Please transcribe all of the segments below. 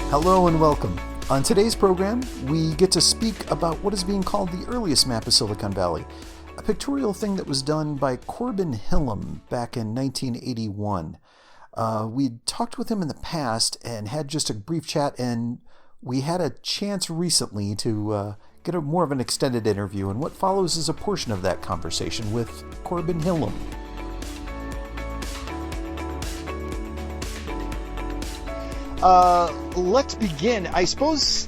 Hello and welcome. On today's program, we get to speak about what is being called the earliest map of Silicon Valley, a pictorial thing that was done by Corbin Hillam back in 1981. We'd talked with him in the past and had just a brief chat, and we had a chance recently to get more of an extended interview, and what follows is a portion of that conversation with Corbin Hillam. Let's begin. I suppose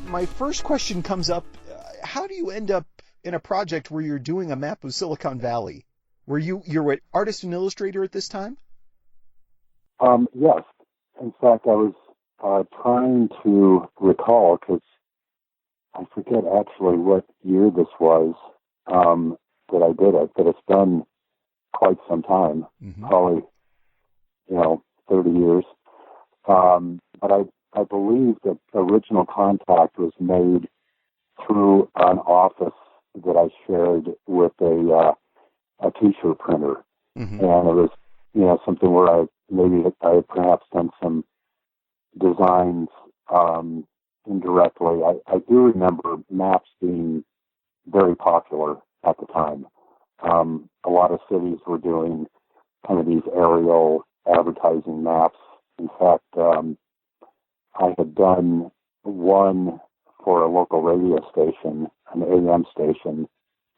my first question comes up, how do you end up in a project where you're doing a map of Silicon Valley? You're an artist and illustrator at this time? Yes. In fact, I was trying to recall, because I forget actually what year this was that I did it, but it's been quite some time, probably, 30 years. But I believe that original contact was made through an office that I shared with a T-shirt printer, and it was something where I had perhaps done some designs indirectly. I do remember maps being very popular at the time. A lot of cities were doing kind of these aerial advertising maps. In fact, I had done one for a local radio station, an AM station,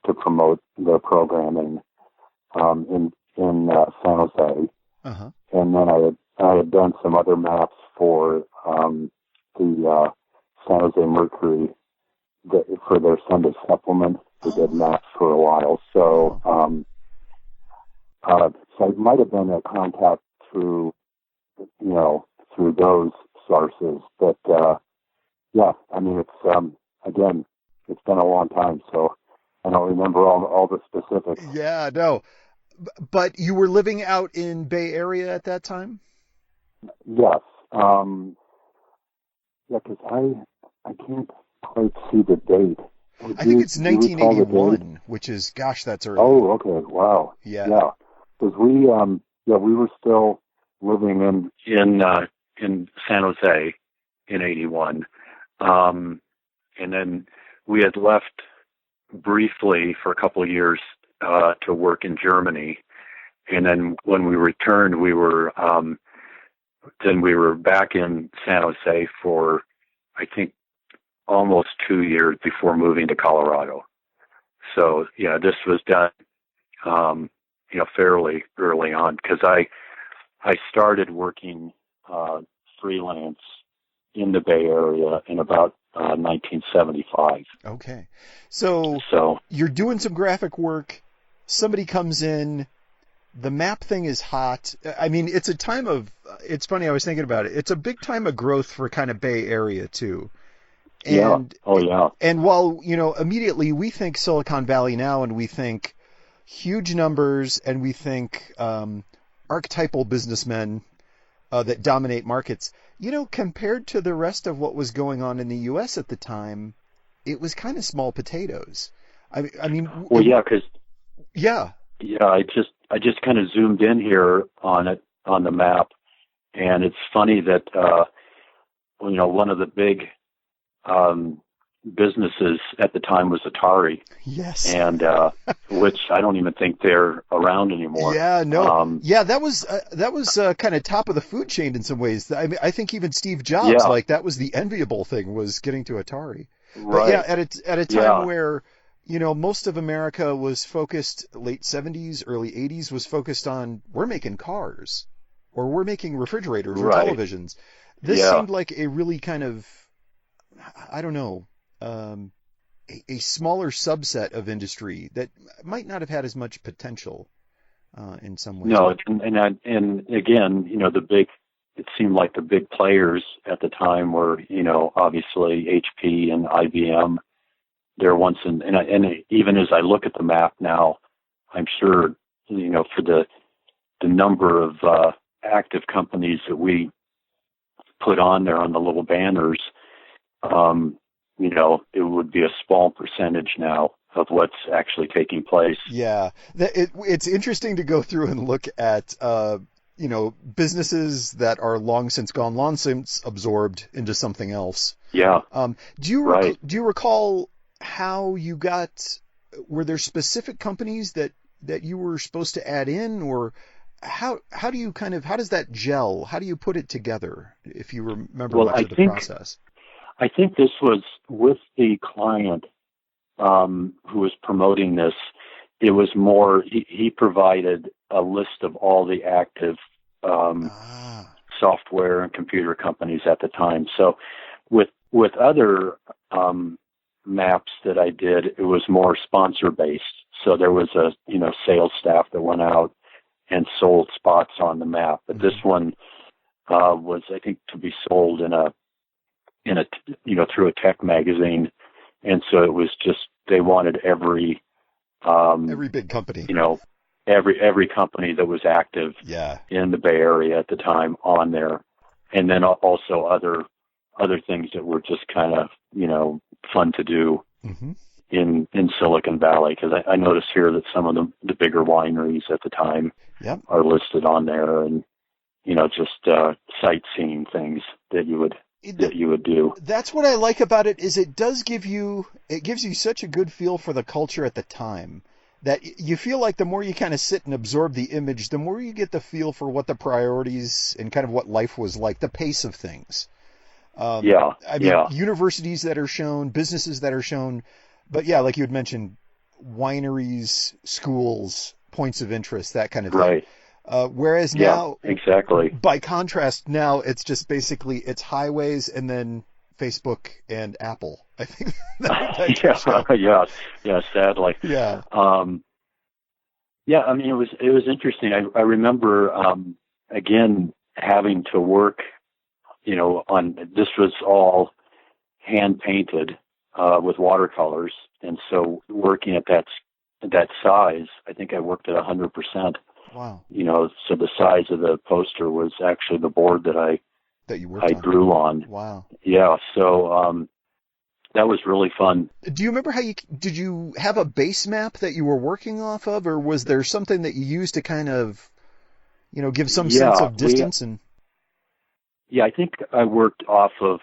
to promote their programming in San Jose. Uh-huh. And then I had done some other maps for the San Jose Mercury for their Sunday supplement. They did maps for a while. So, so it might have been a contact through those sources. But, it's, again, it's been a long time, so I don't remember all the specifics. Yeah, no. But you were living out in Bay Area at that time? Yes. Because I can't quite see the date. I think it's 1981, which is, gosh, that's early. Oh, okay. Wow. Yeah. Yeah. Because we were still living in San Jose in 81. And then we had left briefly for a couple of years to work in Germany. And then when we returned, we were back in San Jose for, I think, almost 2 years before moving to Colorado. So, this was done, fairly early on, because I started working freelance in the Bay Area in about 1975. Okay. So you're doing some graphic work, somebody comes in, the map thing is hot. I mean, it's a time of, it's funny, I was thinking about it. It's a big time of growth for kind of Bay Area too. And, yeah. Oh, yeah. And while, immediately we think Silicon Valley now, and we think huge numbers, and we think archetypal businessmen that dominate markets, compared to the rest of what was going on in the U.S. at the time, it was kind of small potatoes. I mean. Well, yeah, because. Yeah. Yeah, I just kind of zoomed in here on the map, and it's funny that one of the big businesses at the time was Atari. Yes. And which I don't even think they're around anymore. Yeah, no. That was kind of top of the food chain in some ways. I mean, I think even Steve Jobs, that was the enviable thing, was getting to Atari. Right. But yeah, at a time where most of America was focused, late 70s, early 80s, was focused on, we're making cars, or we're making refrigerators or televisions. This seemed like a really kind of, I don't know, a smaller subset of industry that might not have had as much potential in some ways. No, and again, it seemed like the big players at the time were, obviously HP and IBM. There once, and even as I look at the map now, I'm sure, for the number of active companies that we put on there on the little banners, it would be a small percentage now of what's actually taking place. Yeah, it's interesting to go through and look at businesses that are long since gone, long since absorbed into something else. Yeah. Do you recall how you got? Were there specific companies that you were supposed to add in, or how do you how does that gel? How do you put it together? If you remember much of the process. I think this was with the client who was promoting this. It was more, he provided a list of all the active software and computer companies at the time. So with other maps that I did, it was more sponsor based. So there was a sales staff that went out and sold spots on the map. But this one was, I think, to be sold in a through a tech magazine, and so it was just they wanted every big company, every company that was active in the Bay Area at the time on there, and then also other things that were just kind of fun to do in Silicon Valley, because I noticed here that some of the bigger wineries at the time are listed on there, and just sightseeing things that you would do. That's what I like about it, is it gives you such a good feel for the culture at the time, that you feel like the more you kind of sit and absorb the image, the more you get the feel for what the priorities and kind of what life was like, the pace of things. Universities that are shown, businesses that are shown, but like you had mentioned, wineries, schools, points of interest, that kind of thing. Right. Whereas now, exactly. By contrast, now it's just basically it's highways and then Facebook and Apple. I think. Sadly. Yeah. I mean, it was interesting. I remember again having to work, on this was all hand painted with watercolors, and so working at that size, I think I worked at 100%. Wow. So the size of the poster was actually the board that I drew on. Wow. Yeah. So that was really fun. Do you remember did you have a base map that you were working off of, or was there something that you used to kind of, give some sense of distance? I think I worked off of,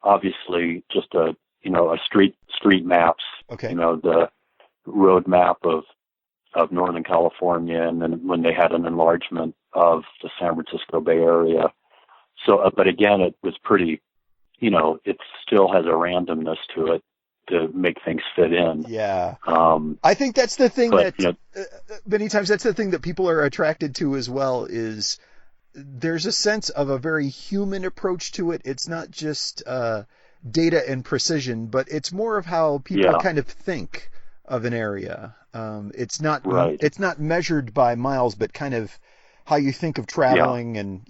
obviously just a street maps. Okay. The road map of Northern California, and then when they had an enlargement of the San Francisco Bay Area. So, but again, it was pretty, it still has a randomness to it to make things fit in. Yeah. I think that's the thing many times that's the thing that people are attracted to as well, is there's a sense of a very human approach to it. It's not just data and precision, but it's more of how people kind of think of an area. It's not measured by miles, but kind of how you think of traveling and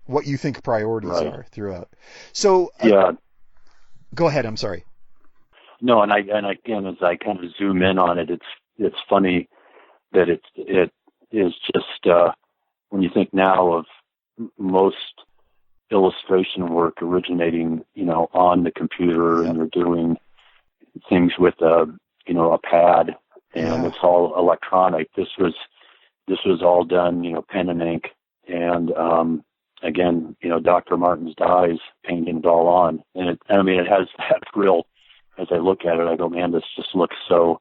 what you think priorities are throughout. So go ahead. I'm sorry. No, and again, as I kind of zoom in on it, it's funny that it is just when you think now of most illustration work originating, on the computer, and you're doing things with a pad, and it's all electronic. This was all done, pen and ink, and again, Dr. Martin's dyes, painting it all on, and it has that real. As I look at it, I go, man, this just looks so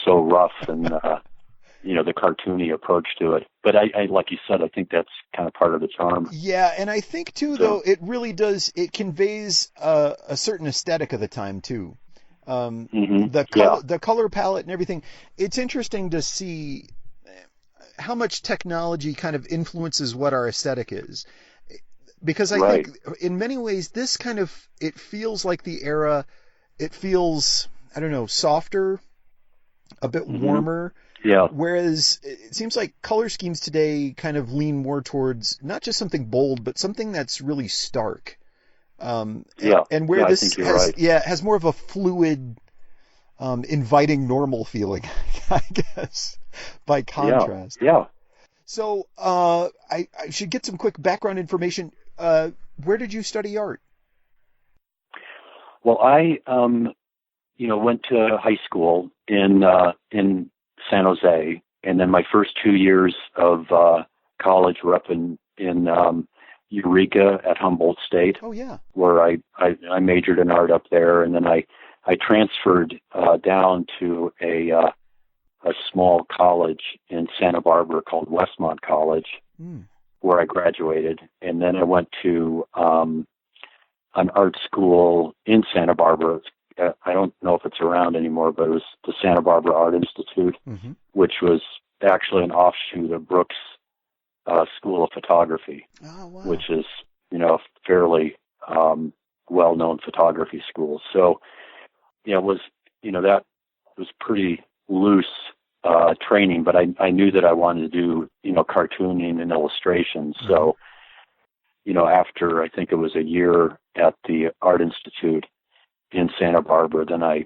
rough, and the cartoony approach to it. But I like you said, I think that's kind of part of the charm. Yeah, and I think too, though, it really does. It conveys a certain aesthetic of the time too. The color palette and everything. It's interesting to see how much technology kind of influences what our aesthetic is, because I think in many ways this kind of, it feels like the era. It feels, I don't know, softer, a bit warmer. Yeah. Whereas it seems like color schemes today kind of lean more towards not just something bold, but something that's really stark. And where this has more of a fluid, inviting normal feeling, I guess, by contrast. Yeah. So I should get some quick background information. Where did you study art? Well, I went to high school in San Jose, And then my first 2 years of college were up in Eureka at Humboldt State. Oh, yeah. Where I majored in art up there, and then I transferred down to a small college in Santa Barbara called Westmont College, where I graduated. And then I went to an art school in Santa Barbara. I don't know if it's around anymore, but it was the Santa Barbara Art Institute, which was actually an offshoot of Brooks School of Photography, which is, fairly well-known photography school. So, it was, that was pretty loose training, but I knew that I wanted to do, cartooning and illustration. So, after I think it was a year at the Art Institute in Santa Barbara, then I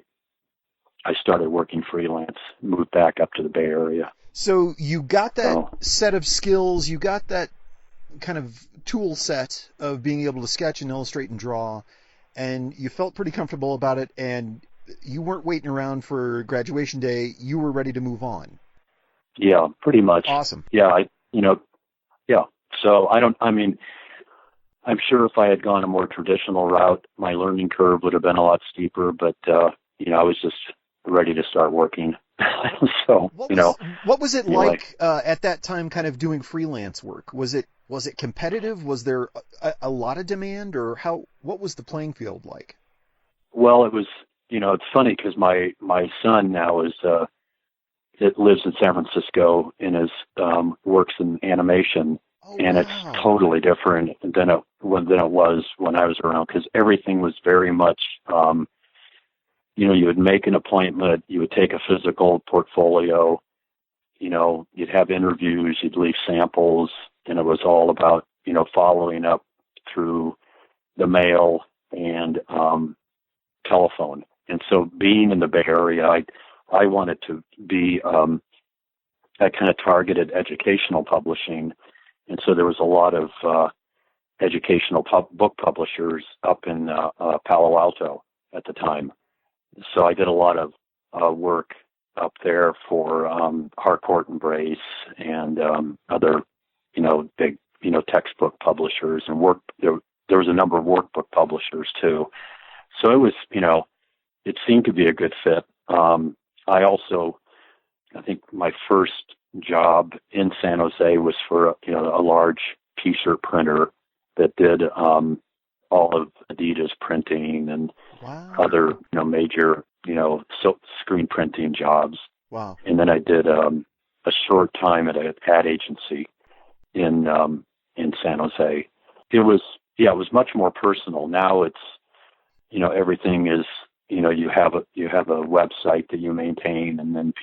started working freelance, moved back up to the Bay Area. So you got that set of skills, you got that kind of tool set of being able to sketch and illustrate and draw, and you felt pretty comfortable about it, and you weren't waiting around for graduation day. You were ready to move on. Yeah, pretty much. Awesome. Yeah, So I'm sure if I had gone a more traditional route, my learning curve would have been a lot steeper, but, I was just ready to start working. So, what was it like at that time, kind of doing freelance work? Was it competitive? Was there a lot of demand, or what was the playing field like? Well, it was, it's funny because my son now lives in San Francisco and works in animation. And it's totally different than it was when I was around, because everything was very much, you would make an appointment, you would take a physical portfolio, you'd have interviews, you'd leave samples, and it was all about, following up through the mail and telephone. And so being in the Bay Area, I wanted to be, I kind of targeted educational publishing. And so there was a lot of educational book publishers up in Palo Alto at the time. So I did a lot of work up there for Harcourt and Brace and other, big, textbook publishers, and there was a number of workbook publishers too. So it was, it seemed to be a good fit. I think my first job in San Jose was for a large t-shirt printer that did all of Adidas printing and other major screen printing jobs. Wow. And then I did a short time at an ad agency in San Jose. It was much more personal. Now it's everything is you have a website that you maintain, and then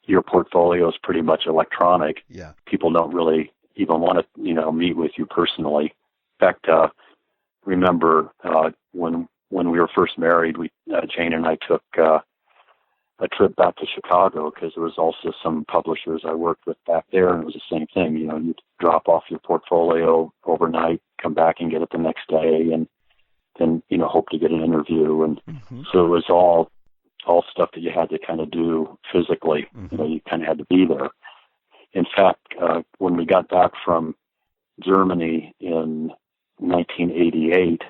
your portfolio is pretty much electronic. Yeah. People don't really even want to, meet with you personally. In fact, remember when we were first married, Jane and I took a trip back to Chicago, because there was also some publishers I worked with back there, and it was the same thing. You'd drop off your portfolio overnight, come back and get it the next day, and then hope to get an interview. And so it was all stuff that you had to kind of do physically. You kind of had to be there. In fact, when we got back from Germany in 1988,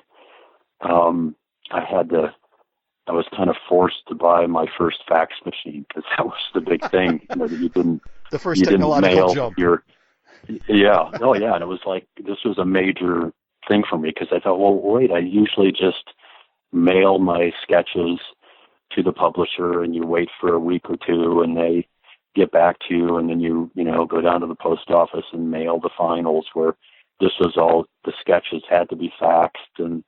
I was kind of forced to buy my first fax machine, because that was the big thing. That you didn't the first technological jump. And it was like, this was a major thing for me, because I thought, well, wait, I usually just mail my sketches to the publisher, and you wait for a week or two, and they get back to you, and then you go down to the post office and mail the finals, where this was all, the sketches had to be faxed, and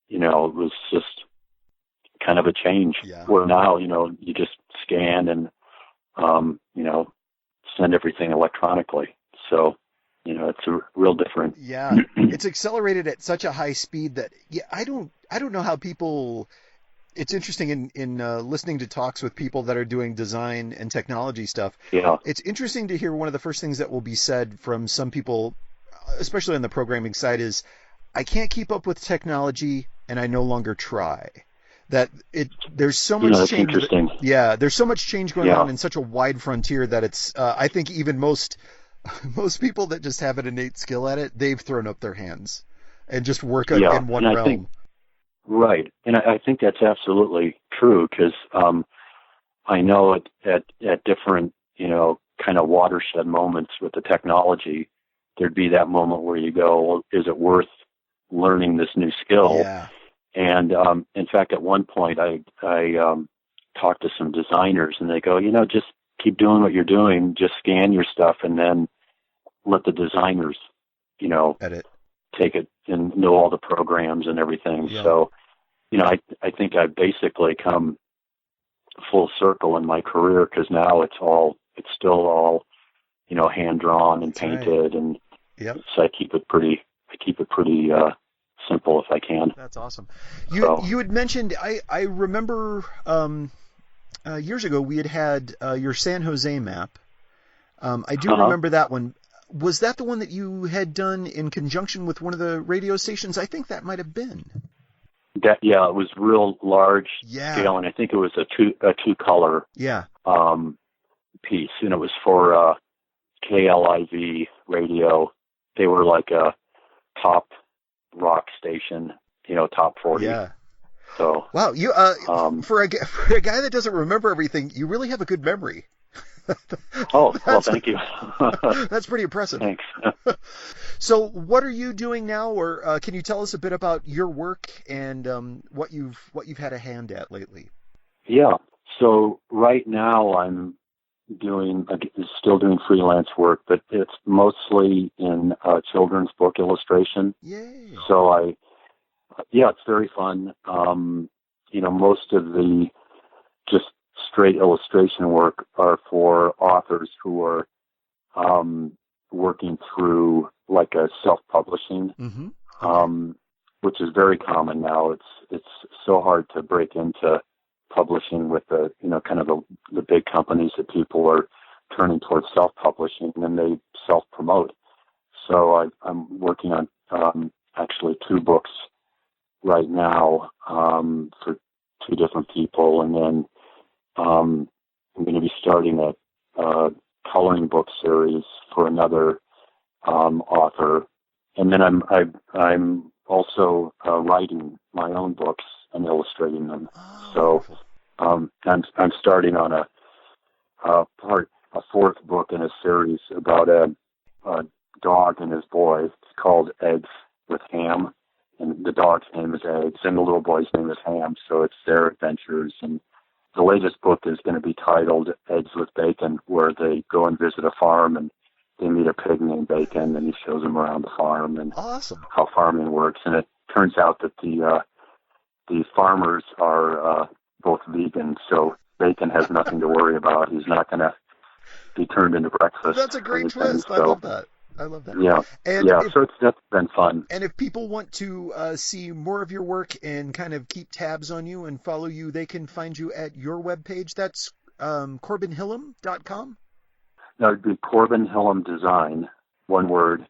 it was just kind of a change. Yeah. Where now, you just scan and send everything electronically. So it's a real different. Yeah, it's accelerated at such a high speed that I don't know how people. It's interesting in listening to talks with people that are doing design and technology stuff. Yeah. It's interesting to hear one of the first things that will be said from some people, especially on the programming side, is, I can't keep up with technology and I no longer try. there's so much that's change. interesting. Yeah, there's so much change going on in such a wide frontier that it's. I think even most people that just have an innate skill at it, they've thrown up their hands and just work in one realm. Right, and I think that's absolutely true because I know at different kind of watershed moments with the technology, there'd be that moment where you go, well, is it worth learning this new skill? Yeah. And in fact, at one point, I talked to some designers, and they go, just keep doing what you're doing, just scan your stuff, and then let the designers, edit, take it and know all the programs and everything. Yeah. So, I think I've basically come full circle in my career because now it's still all, hand drawn and painted, and so I keep it pretty simple if I can. That's awesome. You had mentioned, I remember years ago we had your San Jose map. I do remember that one. Was that the one that you had done in conjunction with one of the radio stations? I think that might have been. It was real large scale, and I think it was a two color piece, and it was for KLIV radio. They were like a top rock station, top 40. Yeah. So wow, you for a guy that doesn't remember everything, you really have a good memory. Well, thank you. That's pretty impressive. Thanks. So, what are you doing now, or can you tell us a bit about your work and what you've had a hand at lately? Yeah. So right now I'm still doing freelance work, but it's mostly in children's book illustration. Yay! So it's very fun. Most of the just straight illustration work are for authors who are working through like a self-publishing, which is very common now. It's so hard to break into publishing with the kind of the big companies that people are turning towards self-publishing, and then they self-promote. So I'm working on actually 2 books right now for 2 different people, and then I'm going to be starting a coloring book series for another author, and then I'm also writing my own books and illustrating them. So I'm starting on a 4th book in a series about a dog and his boy. It's called Eggs with Ham, and the dog's name is Eggs, and the little boy's name is Ham. So it's their adventures. And the latest book is going to be titled Eggs with Bacon, where they go and visit a farm and they meet a pig named Bacon, and he shows them around the farm and how farming works. And it turns out that the farmers are both vegan, so Bacon has nothing to worry about. He's not going to be turned into breakfast. That's a great twist. So, I love that. Yeah, so that's been fun. And if people want to see more of your work and kind of keep tabs on you and follow you, they can find you at your webpage. That's CorbinHillam.com? No, it'd be Corbin Hillam Design, one word,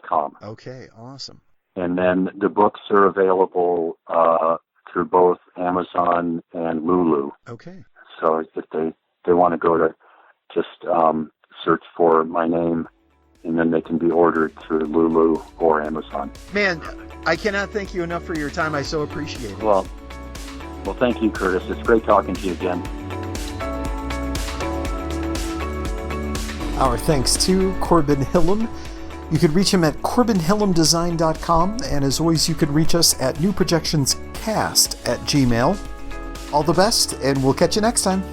.com. Okay, awesome. And then the books are available through both Amazon and Lulu. Okay. So if they want to go to just search for my name, and then they can be ordered through Lulu or Amazon. Man, I cannot thank you enough for your time. I so appreciate it. Well, thank you, Curtis. It's great talking to you again. Our thanks to Corbin Hillam. You could reach him at CorbinHillamDesign.com, and as always, you could reach us at newprojectionscast@gmail.com. All the best, and we'll catch you next time.